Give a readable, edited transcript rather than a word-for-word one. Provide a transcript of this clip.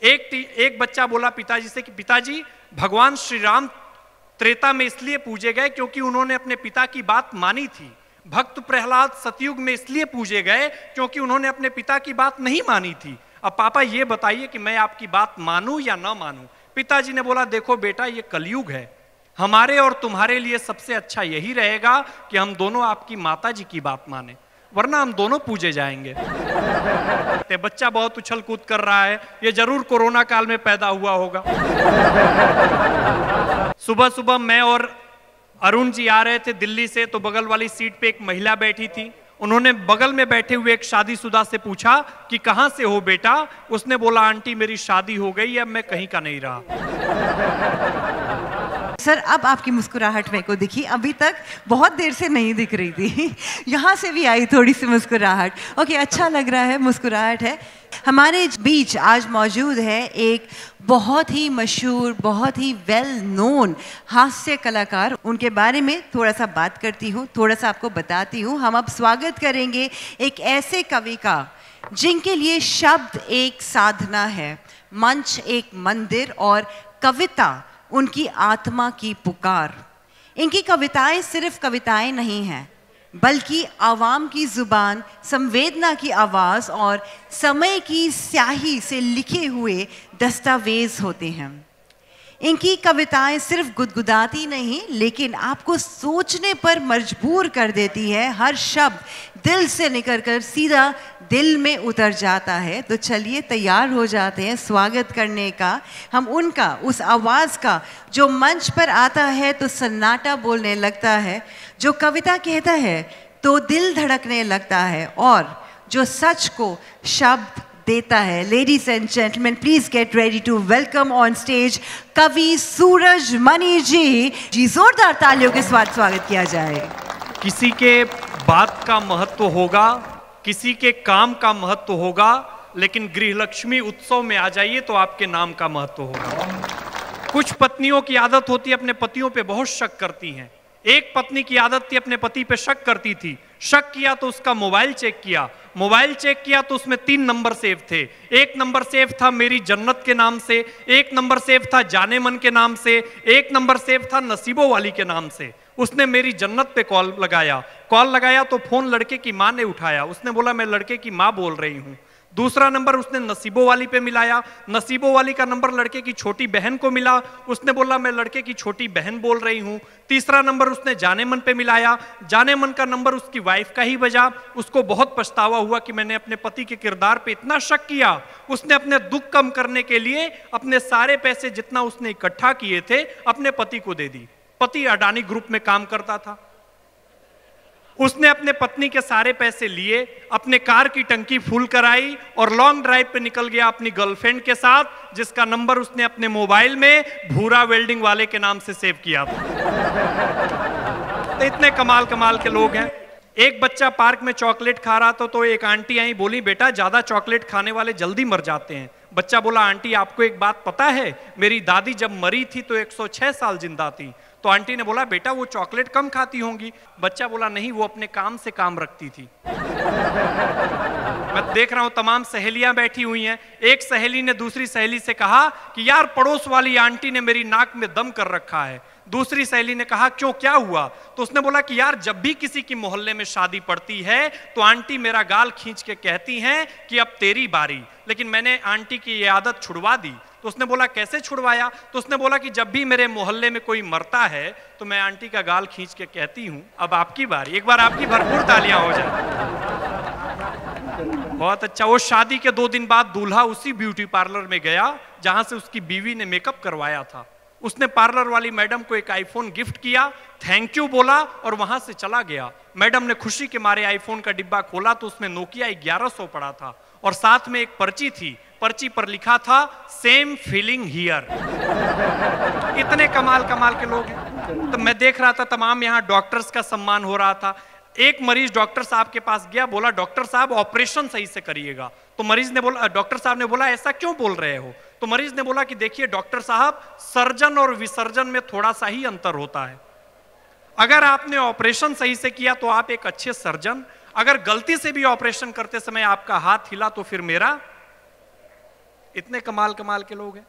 एक बच्चा बोला पिताजी से कि पिताजी, भगवान श्री राम त्रेता में इसलिए पूजे गए क्योंकि उन्होंने अपने पिता की बात मानी थी। भक्त प्रहलाद सतयुग में इसलिए पूजे गए क्योंकि उन्होंने अपने पिता की बात नहीं मानी थी। अब पापा ये बताइए कि मैं आपकी बात मानूं या ना मानूं। पिताजी ने बोला देखो बेटा, ये कलयुग है, हमारे और तुम्हारे लिए सबसे अच्छा यही रहेगा कि हम दोनों आपकी माता जी की बात माने, वरना हम दोनों पूजे जाएंगे। ते बच्चा बहुत उछल कूद कर रहा है, ये जरूर कोरोना काल में पैदा हुआ होगा। सुबह सुबह मैं और अरुण जी आ रहे थे दिल्ली से, तो बगल वाली सीट पे एक महिला बैठी थी। उन्होंने बगल में बैठे हुए एक शादीशुदा से पूछा कि कहां से हो बेटा। उसने बोला आंटी मेरी शादी हो गई, अब मैं कहीं का नहीं रहा। सर, अब आपकी मुस्कुराहट मेरे को दिखी, अभी तक बहुत देर से नहीं दिख रही थी। यहाँ से भी आई थोड़ी सी मुस्कुराहट। ओके, अच्छा लग रहा है, मुस्कुराहट है। हमारे बीच आज मौजूद है एक बहुत ही मशहूर, बहुत ही वेल नोन हास्य कलाकार। उनके बारे में थोड़ा सा बात करती हूँ, थोड़ा सा आपको बताती हूँ। हम अब स्वागत करेंगे एक ऐसे कवि का जिनके लिए शब्द एक साधना है, मंच एक मंदिर और कविता उनकी आत्मा की पुकार। इनकी कविताएं सिर्फ कविताएं नहीं हैं, बल्कि आवाम की जुबान, संवेदना की आवाज़ और समय की स्याही से लिखे हुए दस्तावेज होते हैं। इनकी कविताएं सिर्फ गुदगुदाती नहीं, लेकिन आपको सोचने पर मजबूर कर देती है। हर शब्द दिल से निकलकर सीधा दिल में उतर जाता है। तो चलिए तैयार हो जाते हैं स्वागत करने का हम उनका, उस आवाज़ का जो मंच पर आता है तो सन्नाटा बोलने लगता है, जो कविता कहता है तो दिल धड़कने लगता है, और जो सच को शब्द देता है। Ladies and gentleman, please get ready to welcome on stage कवि सूरजमणि जी। जोरदार तालियों के साथ स्वागत किया जाए। किसी के बात का महत्व होगा, किसी के काम का महत्व होगा, लेकिन गृहलक्ष्मी उत्सव में आ जाइए तो आपके नाम का महत्व होगा। कुछ पत्नियों की आदत होती है अपने पतियों पे बहुत शक करती हैं। एक पत्नी की आदत थी अपने पति पे शक करती थी। शक किया तो उसका मोबाइल चेक किया, मोबाइल चेक किया तो उसमें 3 नंबर सेव थे। एक नंबर सेव था मेरी जन्नत के नाम से, एक नंबर सेव था जाने मन के नाम से, एक नंबर सेव था नसीबों वाली के नाम से। उसने मेरी जन्नत पे कॉल लगाया तो फोन लड़के की माँ ने उठाया। उसने बोला मैं लड़के की माँ बोल रही हूँ। दूसरा नंबर उसने नसीबों वाली पे मिलाया, नसीबों वाली का नंबर लड़के की छोटी बहन को मिला। उसने बोला मैं लड़के की छोटी बहन बोल रही हूँ। तीसरा नंबर उसने जाने मन पे मिलाया, जाने मन का नंबर उसकी वाइफ का ही बजा। उसको बहुत पछतावा हुआ कि मैंने अपने पति के किरदार पे इतना शक किया। उसने अपने दुख कम करने के लिए अपने सारे पैसे जितना उसने इकट्ठा किए थे अपने पति को दे दी। पति अडानी ग्रुप में काम करता था। उसने अपने पत्नी के सारे पैसे लिए, अपने कार की टंकी फुल कराई और लॉन्ग ड्राइव पे निकल गया अपनी गर्लफ्रेंड के साथ, जिसका नंबर उसने अपने मोबाइल में भूरा वेल्डिंग वाले के नाम से सेव किया था। तो इतने कमाल कमाल के लोग हैं। एक बच्चा पार्क में चॉकलेट खा रहा था तो एक आंटी आई, बोली बेटा ज्यादा चॉकलेट खाने वाले जल्दी मर जाते हैं। बच्चा बोला आंटी आपको एक बात पता है, मेरी दादी जब मरी थी तो 106 साल जिंदा थी। तो आंटी ने बोला बेटा वो चॉकलेट कम खाती होंगी। बच्चा बोला नहीं, वो अपने काम से काम रखती थी। मैं देख रहा हूं तमाम सहेलियां बैठी हुई हैं। एक सहेली ने दूसरी सहेली से कहा कि यार पड़ोस वाली आंटी ने मेरी नाक में दम कर रखा है। दूसरी सहेली ने कहा क्यों, क्या हुआ? तो उसने बोला कि यार जब भी किसी की मोहल्ले में शादी पड़ती है तो आंटी मेरा गाल खींच के कहती हैं कि अब तेरी बारी, लेकिन मैंने आंटी की ये आदत छुड़वा दी। तो उसने बोला कैसे छुड़वाया? तो उसने बोला कि जब भी मेरे मोहल्ले में कोई मरता है तो मैं आंटी का गाल खींच के कहती हूं अब आपकी बारी। एक बार आपकी भरपूर तालियां हो जाए। बहुत अच्छा। वो शादी के 2 दिन बाद दूल्हा उसी ब्यूटी पार्लर में गया जहां से उसकी बीवी ने मेकअप करवाया था। उसने पार्लर वाली मैडम को एक आईफोन गिफ्ट किया, थैंक यू बोला और वहां से चला गया। मैडम ने खुशी के मारे आईफोन का डिब्बा खोला तो उसमें नोकिया 1100 पड़ा था और साथ में एक पर्ची थी। पर्ची पर लिखा था सेम फीलिंग हियर। इतने कमाल कमाल के लोग हैं। तो मैं देख रहा था तमाम यहाँ डॉक्टर्स का सम्मान हो रहा था। एक मरीज डॉक्टर साहब के पास गया, बोला डॉक्टर साहब ऑपरेशन सही से करिएगा। तो मरीज ने बोला, डॉक्टर साहब ने बोला ऐसा क्यों बोल रहे हो? तो मरीज ने बोला कि देखिए डॉक्टर साहब, सर्जन और विसर्जन में थोड़ा सा ही अंतर होता है। अगर आपने ऑपरेशन सही से किया तो आप एक अच्छे सर्जन, अगर गलती से भी ऑपरेशन करते समय आपका हाथ हिला तो फिर मेरा इतने कमाल कमाल के लोग हैं।